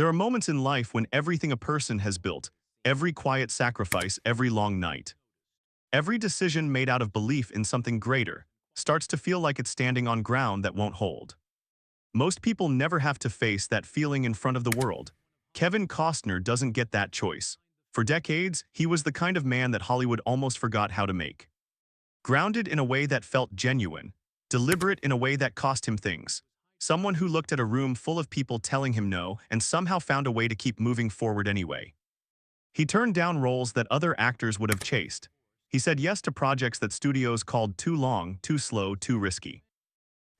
There are moments in life when everything a person has built, every quiet sacrifice, every long night, every decision made out of belief in something greater, starts to feel like it's standing on ground that won't hold. Most people never have to face that feeling in front of the world. Kevin Costner doesn't get that choice. For decades, he was the kind of man that Hollywood almost forgot how to make. Grounded in a way that felt genuine, deliberate in a way that cost him things. Someone who looked at a room full of people telling him no and somehow found a way to keep moving forward anyway. He turned down roles that other actors would have chased. He said yes to projects that studios called too long, too slow, too risky.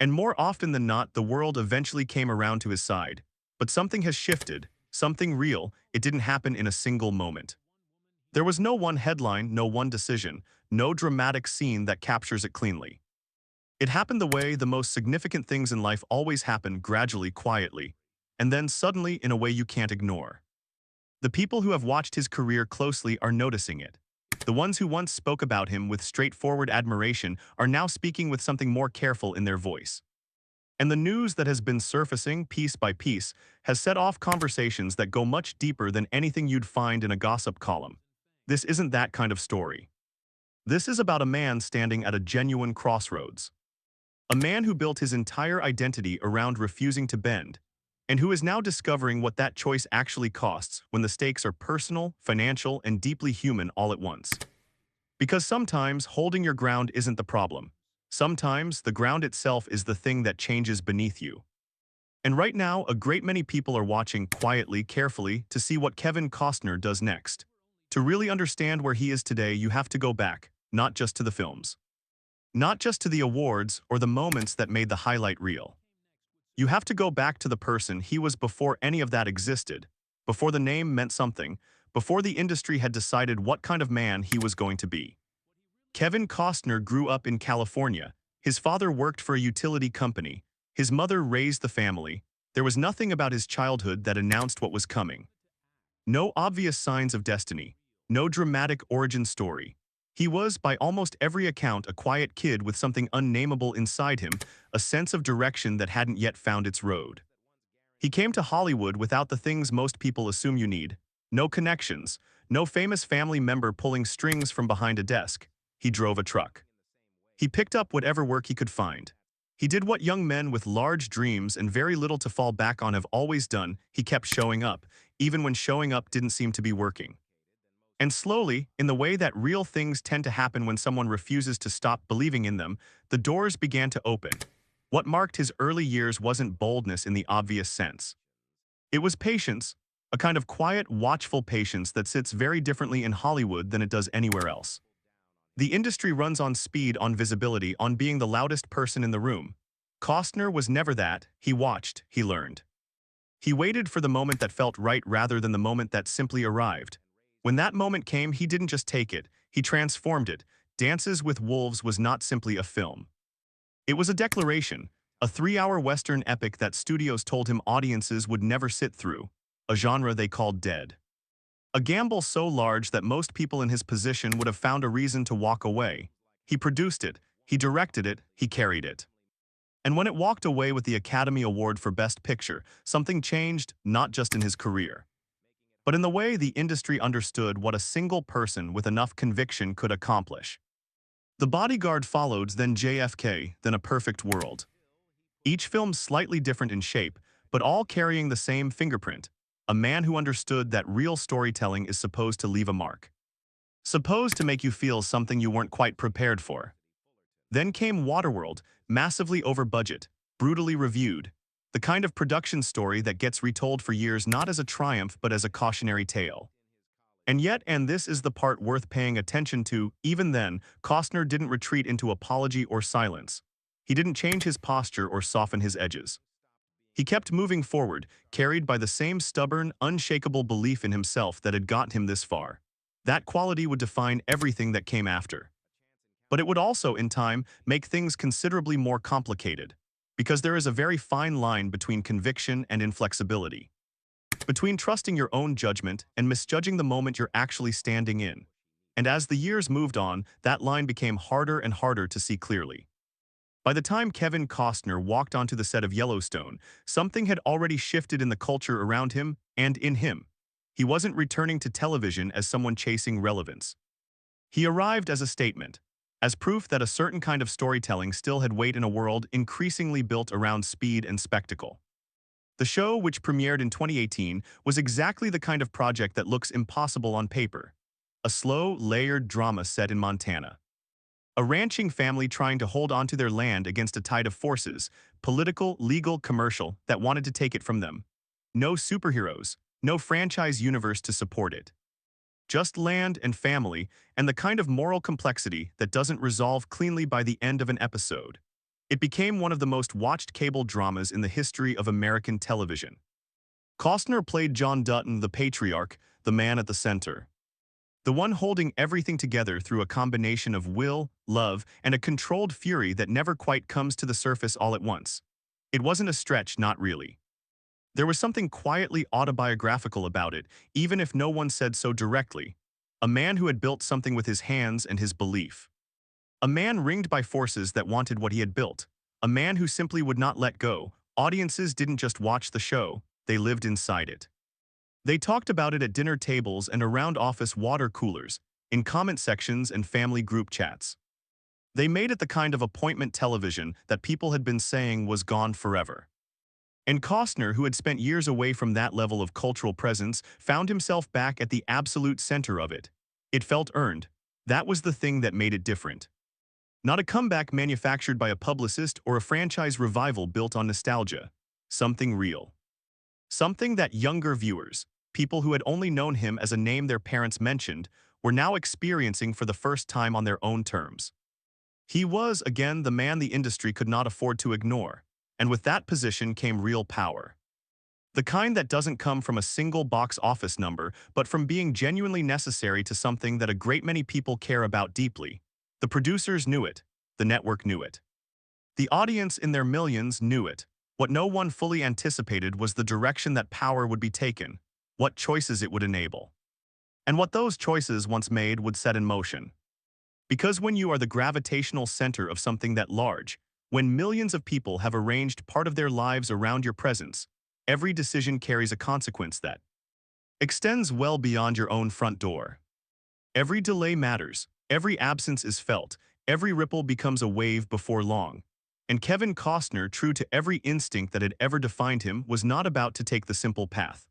And more often than not, the world eventually came around to his side. But something has shifted, something real. It didn't happen in a single moment. There was no one headline, no one decision, no dramatic scene that captures it cleanly. It happened the way the most significant things in life always happen, gradually, quietly, and then suddenly in a way you can't ignore. The people who have watched his career closely are noticing it. The ones who once spoke about him with straightforward admiration are now speaking with something more careful in their voice. And the news that has been surfacing piece by piece has set off conversations that go much deeper than anything you'd find in a gossip column. This isn't that kind of story. This is about a man standing at a genuine crossroads. A man who built his entire identity around refusing to bend, and who is now discovering what that choice actually costs when the stakes are personal, financial, and deeply human all at once. Because sometimes holding your ground isn't the problem. Sometimes the ground itself is the thing that changes beneath you. And right now, a great many people are watching quietly, carefully, to see what Kevin Costner does next. To really understand where he is today, you have to go back, not just to the films. Not just to the awards or the moments that made the highlight reel. You have to go back to the person he was before any of that existed, before the name meant something, before the industry had decided what kind of man he was going to be. Kevin Costner grew up in California. His father worked for a utility company. His mother raised the family. There was nothing about his childhood that announced what was coming. No obvious signs of destiny. No dramatic origin story. He was, by almost every account, a quiet kid with something unnameable inside him, a sense of direction that hadn't yet found its road. He came to Hollywood without the things most people assume you need. No connections, no famous family member pulling strings from behind a desk. He drove a truck. He picked up whatever work he could find. He did what young men with large dreams and very little to fall back on have always done. He kept showing up, even when showing up didn't seem to be working. And slowly, in the way that real things tend to happen when someone refuses to stop believing in them, the doors began to open. What marked his early years wasn't boldness in the obvious sense. It was patience, a kind of quiet, watchful patience that sits very differently in Hollywood than it does anywhere else. The industry runs on speed, on visibility, on being the loudest person in the room. Costner was never that. He watched, he learned. He waited for the moment that felt right rather than the moment that simply arrived. When that moment came, he didn't just take it, he transformed it. Dances with Wolves was not simply a film. It was a declaration, a 3-hour Western epic that studios told him audiences would never sit through, a genre they called dead. A gamble so large that most people in his position would have found a reason to walk away. He produced it, he directed it, he carried it. And when it walked away with the Academy Award for Best Picture, something changed, not just in his career, but in the way the industry understood what a single person with enough conviction could accomplish. The Bodyguard followed, then JFK, then A Perfect World. Each film slightly different in shape, but all carrying the same fingerprint, a man who understood that real storytelling is supposed to leave a mark. Supposed to make you feel something you weren't quite prepared for. Then came Waterworld, massively over budget, brutally reviewed, the kind of production story that gets retold for years not as a triumph but as a cautionary tale. And yet, and this is the part worth paying attention to, even then, Costner didn't retreat into apology or silence. He didn't change his posture or soften his edges. He kept moving forward, carried by the same stubborn, unshakable belief in himself that had gotten him this far. That quality would define everything that came after. But it would also, in time, make things considerably more complicated, because there is a very fine line between conviction and inflexibility, between trusting your own judgment and misjudging the moment you're actually standing in. And as the years moved on, that line became harder and harder to see clearly. By the time Kevin Costner walked onto the set of Yellowstone, something had already shifted in the culture around him, And in him, he wasn't returning to television as someone chasing relevance. He arrived as a statement, as proof that a certain kind of storytelling still had weight in a world increasingly built around speed and spectacle. The show, which premiered in 2018, was exactly the kind of project that looks impossible on paper. A slow, layered drama set in Montana. A ranching family trying to hold onto their land against a tide of forces, political, legal, commercial, that wanted to take it from them. No superheroes, no franchise universe to support it. Just land and family, and the kind of moral complexity that doesn't resolve cleanly by the end of an episode. It became one of the most watched cable dramas in the history of American television. Costner played John Dutton, the patriarch, the man at the center. The one holding everything together through a combination of will, love, and a controlled fury that never quite comes to the surface all at once. It wasn't a stretch, not really. There was something quietly autobiographical about it, even if no one said so directly. A man who had built something with his hands and his belief. A man ringed by forces that wanted what he had built. A man who simply would not let go. Audiences didn't just watch the show, they lived inside it. They talked about it at dinner tables and around office water coolers, in comment sections and family group chats. They made it the kind of appointment television that people had been saying was gone forever. And Costner, who had spent years away from that level of cultural presence, found himself back at the absolute center of it. It felt earned. That was the thing that made it different. Not a comeback manufactured by a publicist or a franchise revival built on nostalgia. Something real. Something that younger viewers, people who had only known him as a name their parents mentioned, were now experiencing for the first time on their own terms. He was, again, the man the industry could not afford to ignore, and with that position came real power. The kind that doesn't come from a single box office number, but from being genuinely necessary to something that a great many people care about deeply. The producers knew it. The network knew it. The audience in their millions knew it. What no one fully anticipated was the direction that power would be taken, what choices it would enable, and what those choices, once made, would set in motion. Because when you are the gravitational center of something that large, when millions of people have arranged part of their lives around your presence, every decision carries a consequence that extends well beyond your own front door. Every delay matters, every absence is felt, every ripple becomes a wave before long. And Kevin Costner, true to every instinct that had ever defined him, was not about to take the simple path.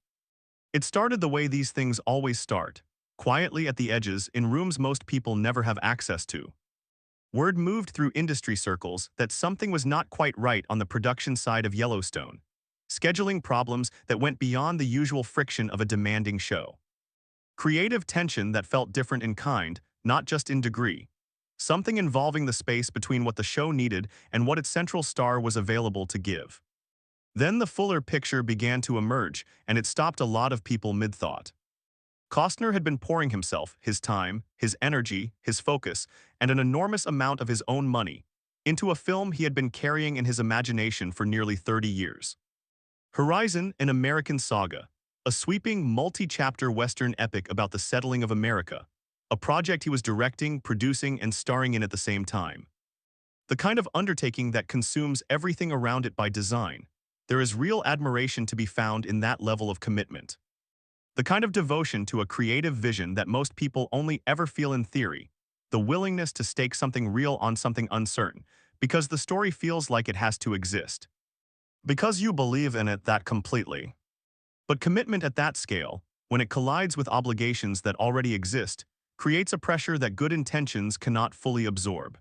It started the way these things always start, quietly at the edges, in rooms most people never have access to. Word moved through industry circles that something was not quite right on the production side of Yellowstone. Scheduling problems that went beyond the usual friction of a demanding show. Creative tension that felt different in kind, not just in degree. Something involving the space between what the show needed and what its central star was available to give. Then the fuller picture began to emerge, and it stopped a lot of people mid-thought. Costner had been pouring himself, his time, his energy, his focus, and an enormous amount of his own money into a film he had been carrying in his imagination for nearly 30 years. Horizon, an American saga, a sweeping, multi-chapter Western epic about the settling of America, a project he was directing, producing, and starring in at the same time. The kind of undertaking that consumes everything around it by design. There is real admiration to be found in that level of commitment. The kind of devotion to a creative vision that most people only ever feel in theory. The willingness to stake something real on something uncertain, because the story feels like it has to exist. Because you believe in it that completely. But commitment at that scale, when it collides with obligations that already exist, creates a pressure that good intentions cannot fully absorb.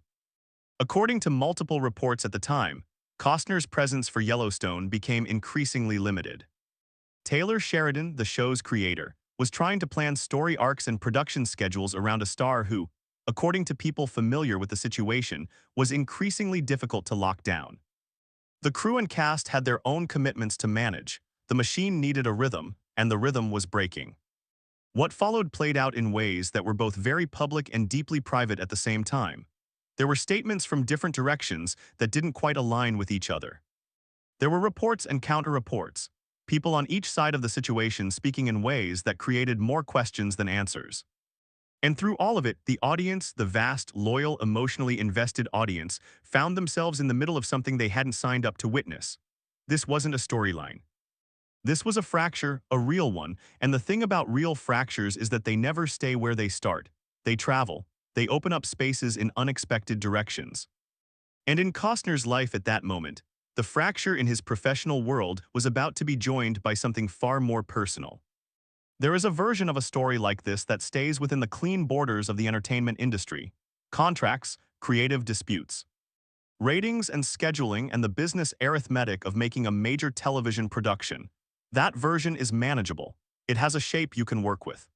According to multiple reports at the time, Costner's presence for Yellowstone became increasingly limited. Taylor Sheridan, the show's creator, was trying to plan story arcs and production schedules around a star who, according to people familiar with the situation, was increasingly difficult to lock down. The crew and cast had their own commitments to manage. The machine needed a rhythm, and the rhythm was breaking. What followed played out in ways that were both very public and deeply private at the same time. There were statements from different directions that didn't quite align with each other. There were reports and counter-reports, people on each side of the situation speaking in ways that created more questions than answers. And through all of it, the audience, the vast, loyal, emotionally invested audience, found themselves in the middle of something they hadn't signed up to witness. This wasn't a storyline. This was a fracture, a real one, and the thing about real fractures is that they never stay where they start. They travel. They open up spaces in unexpected directions. And in Costner's life at that moment, the fracture in his professional world was about to be joined by something far more personal. There is a version of a story like this that stays within the clean borders of the entertainment industry: contracts, creative disputes, ratings and scheduling, and the business arithmetic of making a major television production. That version is manageable. It has a shape you can work with.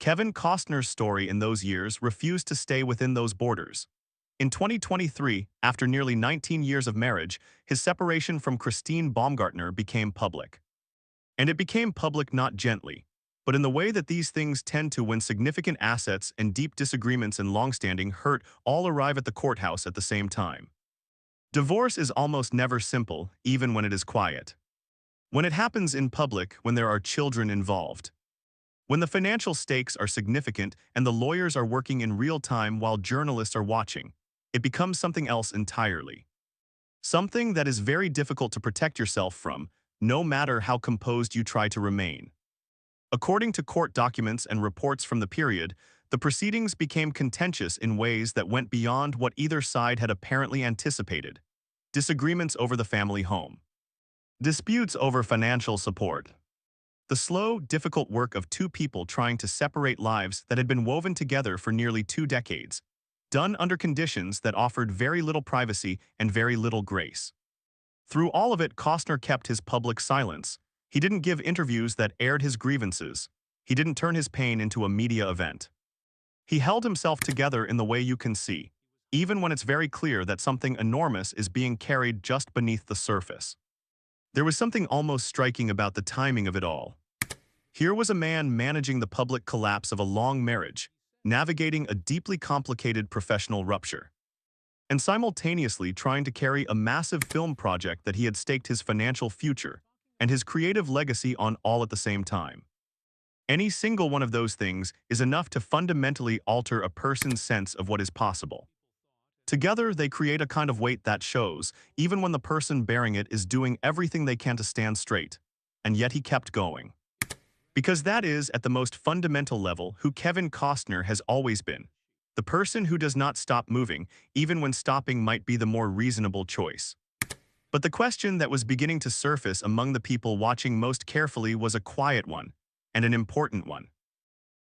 Kevin Costner's story in those years refused to stay within those borders. In 2023, after nearly 19 years of marriage, his separation from Christine Baumgartner became public. And it became public not gently, but in the way that these things tend to when significant assets and deep disagreements and longstanding hurt all arrive at the courthouse at the same time. Divorce is almost never simple, even when it is quiet. When it happens in public, when there are children involved. When the financial stakes are significant and the lawyers are working in real time while journalists are watching, it becomes something else entirely. Something that is very difficult to protect yourself from, no matter how composed you try to remain. According to court documents and reports from the period, the proceedings became contentious in ways that went beyond what either side had apparently anticipated. Disagreements over the family home. Disputes over financial support. The slow, difficult work of two people trying to separate lives that had been woven together for nearly 2 decades, done under conditions that offered very little privacy and very little grace. Through all of it, Costner kept his public silence. He didn't give interviews that aired his grievances. He didn't turn his pain into a media event. He held himself together in the way you can see, even when it's very clear that something enormous is being carried just beneath the surface. There was something almost striking about the timing of it all. Here was a man managing the public collapse of a long marriage, navigating a deeply complicated professional rupture, and simultaneously trying to carry a massive film project that he had staked his financial future and his creative legacy on all at the same time. Any single one of those things is enough to fundamentally alter a person's sense of what is possible. Together, they create a kind of weight that shows, even when the person bearing it is doing everything they can to stand straight. And yet he kept going. Because that is, at the most fundamental level, who Kevin Costner has always been. The person who does not stop moving, even when stopping might be the more reasonable choice. But the question that was beginning to surface among the people watching most carefully was a quiet one, and an important one.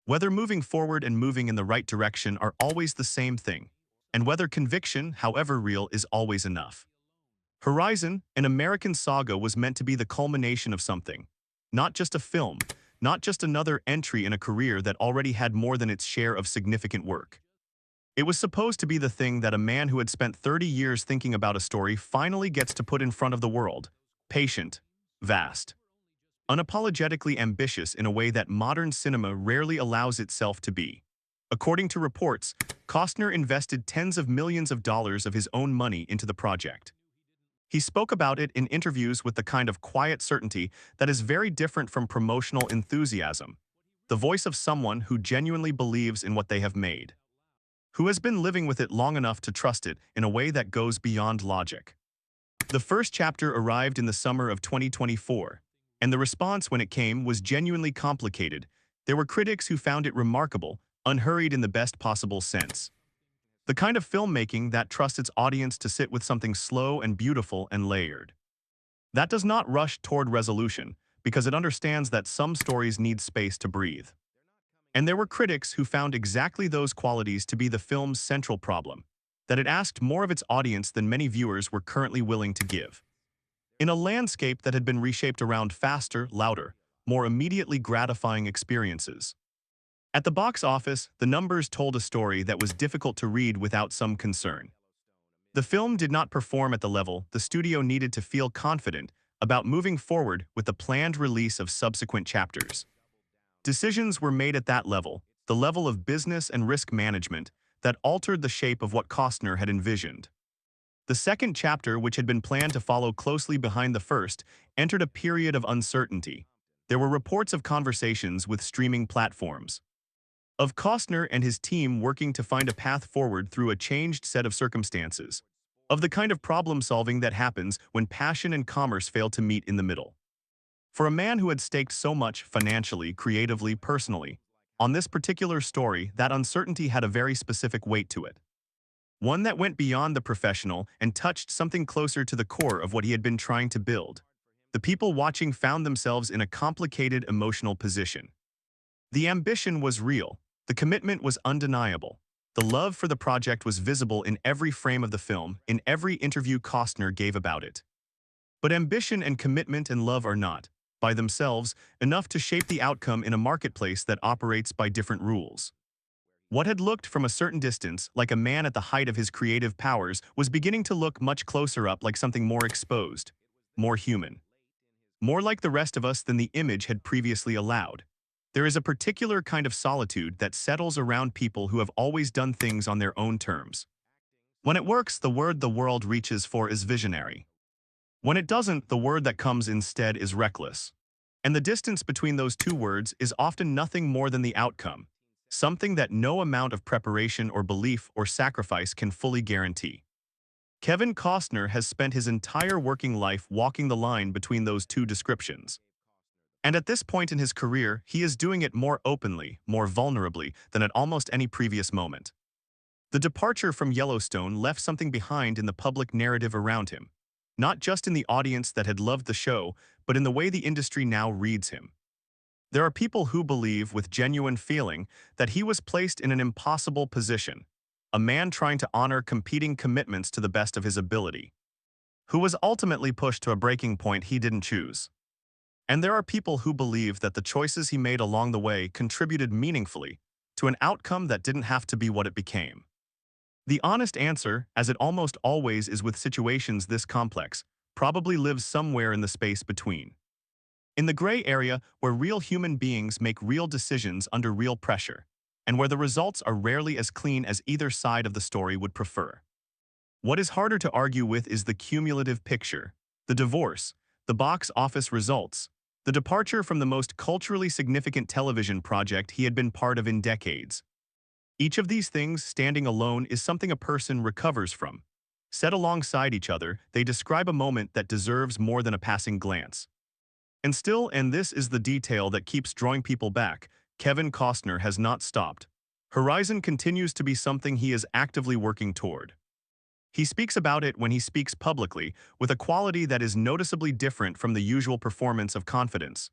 Whether moving forward and moving in the right direction are always the same thing, and whether conviction, however real, is always enough. Horizon, an American saga, was meant to be the culmination of something. Not just a film, not just another entry in a career that already had more than its share of significant work. It was supposed to be the thing that a man who had spent 30 years thinking about a story finally gets to put in front of the world. Patient, vast, unapologetically ambitious in a way that modern cinema rarely allows itself to be. According to reports, Costner invested tens of millions of dollars of his own money into the project. He spoke about it in interviews with the kind of quiet certainty that is very different from promotional enthusiasm, the voice of someone who genuinely believes in what they have made, who has been living with it long enough to trust it in a way that goes beyond logic. The first chapter arrived in the summer of 2024, and the response when it came was genuinely complicated. There were critics who found it remarkable, unhurried in the best possible sense. The kind of filmmaking that trusts its audience to sit with something slow and beautiful and layered. That does not rush toward resolution, because it understands that some stories need space to breathe. And there were critics who found exactly those qualities to be the film's central problem, that it asked more of its audience than many viewers were currently willing to give. In a landscape that had been reshaped around faster, louder, more immediately gratifying experiences. At the box office, the numbers told a story that was difficult to read without some concern. The film did not perform at the level the studio needed to feel confident about moving forward with the planned release of subsequent chapters. Decisions were made at that level, the level of business and risk management, that altered the shape of what Costner had envisioned. The second chapter, which had been planned to follow closely behind the first, entered a period of uncertainty. There were reports of conversations with streaming platforms, of Costner and his team working to find a path forward through a changed set of circumstances, of the kind of problem-solving that happens when passion and commerce fail to meet in the middle. For a man who had staked so much financially, creatively, personally, on this particular story, that uncertainty had a very specific weight to it. One that went beyond the professional and touched something closer to the core of what he had been trying to build. The people watching found themselves in a complicated emotional position. The ambition was real. The commitment was undeniable. The love for the project was visible in every frame of the film, in every interview Costner gave about it. But ambition and commitment and love are not, by themselves, enough to shape the outcome in a marketplace that operates by different rules. What had looked from a certain distance like a man at the height of his creative powers was beginning to look much closer up like something more exposed, more human, more like the rest of us than the image had previously allowed. There is a particular kind of solitude that settles around people who have always done things on their own terms. When it works, the word the world reaches for is visionary. When it doesn't, the word that comes instead is reckless. And the distance between those two words is often nothing more than the outcome, something that no amount of preparation or belief or sacrifice can fully guarantee. Kevin Costner has spent his entire working life walking the line between those two descriptions. And at this point in his career, he is doing it more openly, more vulnerably than at almost any previous moment. The departure from Yellowstone left something behind in the public narrative around him, not just in the audience that had loved the show, but in the way the industry now reads him. There are people who believe with genuine feeling that he was placed in an impossible position, a man trying to honor competing commitments to the best of his ability, who was ultimately pushed to a breaking point he didn't choose. And there are people who believe that the choices he made along the way contributed meaningfully to an outcome that didn't have to be what it became. The honest answer, as it almost always is with situations this complex, probably lives somewhere in the space between. In the gray area where real human beings make real decisions under real pressure, and where the results are rarely as clean as either side of the story would prefer. What is harder to argue with is the cumulative picture, the divorce, the box office results, the departure from the most culturally significant television project he had been part of in decades. Each of these things, standing alone, is something a person recovers from. Set alongside each other, they describe a moment that deserves more than a passing glance. And still, and this is the detail that keeps drawing people back, Kevin Costner has not stopped. Horizon continues to be something he is actively working toward. He speaks about it when he speaks publicly, with a quality that is noticeably different from the usual performance of confidence.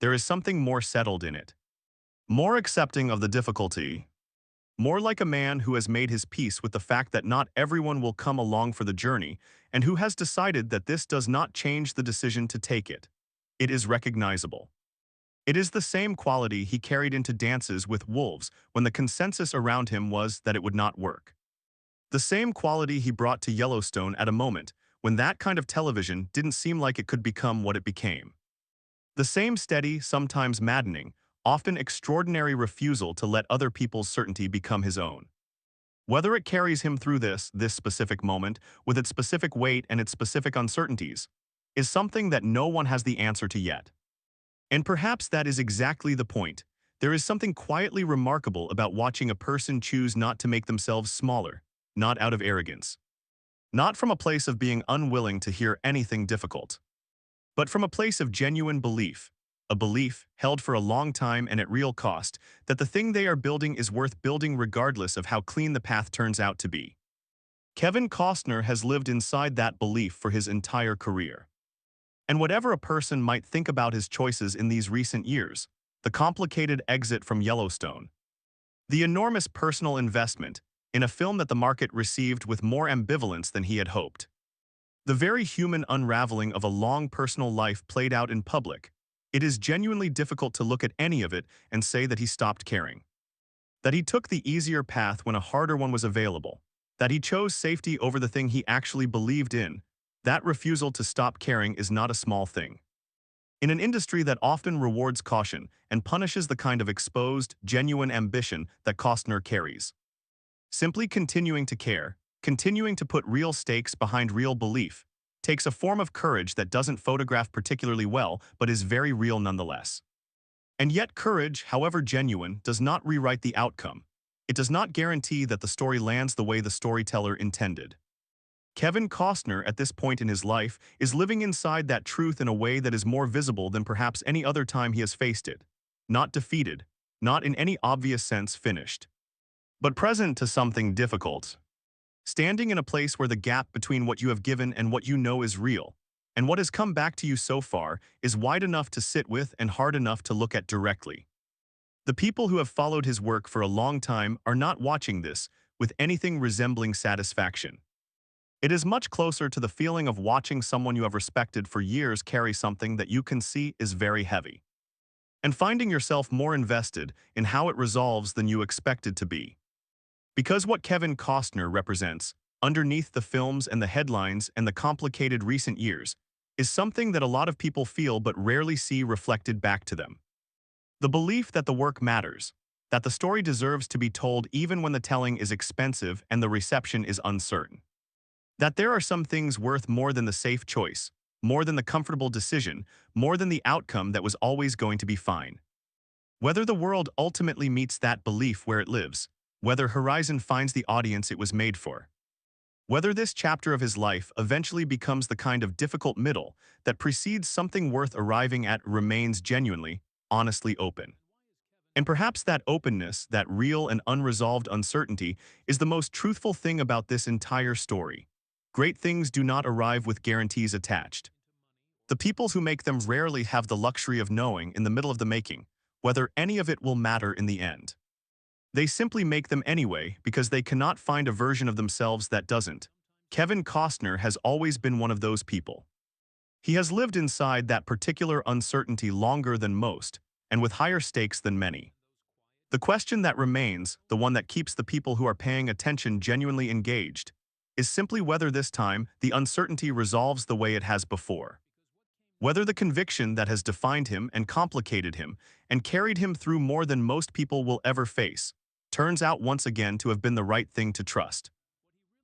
There is something more settled in it. More accepting of the difficulty. More like a man who has made his peace with the fact that not everyone will come along for the journey, and who has decided that this does not change the decision to take it. It is recognizable. It is the same quality he carried into Dances with Wolves when the consensus around him was that it would not work. The same quality he brought to Yellowstone at a moment when that kind of television didn't seem like it could become what it became. The same steady, sometimes maddening, often extraordinary refusal to let other people's certainty become his own. Whether it carries him through this specific moment, with its specific weight and its specific uncertainties, is something that no one has the answer to yet. And perhaps that is exactly the point. There is something quietly remarkable about watching a person choose not to make themselves smaller, not out of arrogance, not from a place of being unwilling to hear anything difficult, but from a place of genuine belief, a belief held for a long time and at real cost that the thing they are building is worth building regardless of how clean the path turns out to be. Kevin Costner has lived inside that belief for his entire career. And whatever a person might think about his choices in these recent years, the complicated exit from Yellowstone, the enormous personal investment in a film that the market received with more ambivalence than he had hoped, the very human unraveling of a long personal life played out in public, it is genuinely difficult to look at any of it and say that he stopped caring. That he took the easier path when a harder one was available, that he chose safety over the thing he actually believed in. That refusal to stop caring is not a small thing. In an industry that often rewards caution and punishes the kind of exposed, genuine ambition that Costner carries, simply continuing to care, continuing to put real stakes behind real belief, takes a form of courage that doesn't photograph particularly well but is very real nonetheless. And yet courage, however genuine, does not rewrite the outcome. It does not guarantee that the story lands the way the storyteller intended. Kevin Costner, at this point in his life, is living inside that truth in a way that is more visible than perhaps any other time he has faced it. Not defeated, not in any obvious sense finished, but present to something difficult. Standing in a place where the gap between what you have given and what you know is real, and what has come back to you so far, is wide enough to sit with and hard enough to look at directly. The people who have followed his work for a long time are not watching this with anything resembling satisfaction. It is much closer to the feeling of watching someone you have respected for years carry something that you can see is very heavy, and finding yourself more invested in how it resolves than you expected to be. Because what Kevin Costner represents, underneath the films and the headlines and the complicated recent years, is something that a lot of people feel but rarely see reflected back to them. The belief that the work matters, that the story deserves to be told even when the telling is expensive and the reception is uncertain. That there are some things worth more than the safe choice, more than the comfortable decision, more than the outcome that was always going to be fine. Whether the world ultimately meets that belief where it lives, whether Horizon finds the audience it was made for, whether this chapter of his life eventually becomes the kind of difficult middle that precedes something worth arriving at remains genuinely, honestly open. And perhaps that openness, that real and unresolved uncertainty, is the most truthful thing about this entire story. Great things do not arrive with guarantees attached. The people who make them rarely have the luxury of knowing in the middle of the making whether any of it will matter in the end. They simply make them anyway because they cannot find a version of themselves that doesn't. Kevin Costner has always been one of those people. He has lived inside that particular uncertainty longer than most, and with higher stakes than many. The question that remains, the one that keeps the people who are paying attention genuinely engaged, is simply whether this time the uncertainty resolves the way it has before. Whether the conviction that has defined him and complicated him and carried him through more than most people will ever face turns out once again to have been the right thing to trust.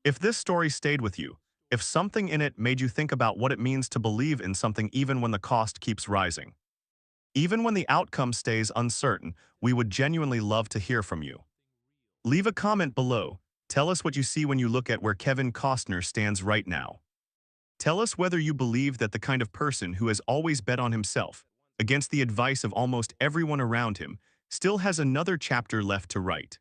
If this story stayed with you, if something in it made you think about what it means to believe in something even when the cost keeps rising, even when the outcome stays uncertain, we would genuinely love to hear from you. Leave a comment below. Tell us what you see when you look at where Kevin Costner stands right now. Tell us whether you believe that the kind of person who has always bet on himself, against the advice of almost everyone around him, still has another chapter left to write.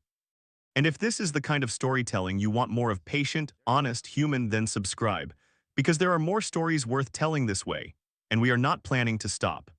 And if this is the kind of storytelling you want more of, patient, honest, human, then subscribe, because there are more stories worth telling this way, and we are not planning to stop.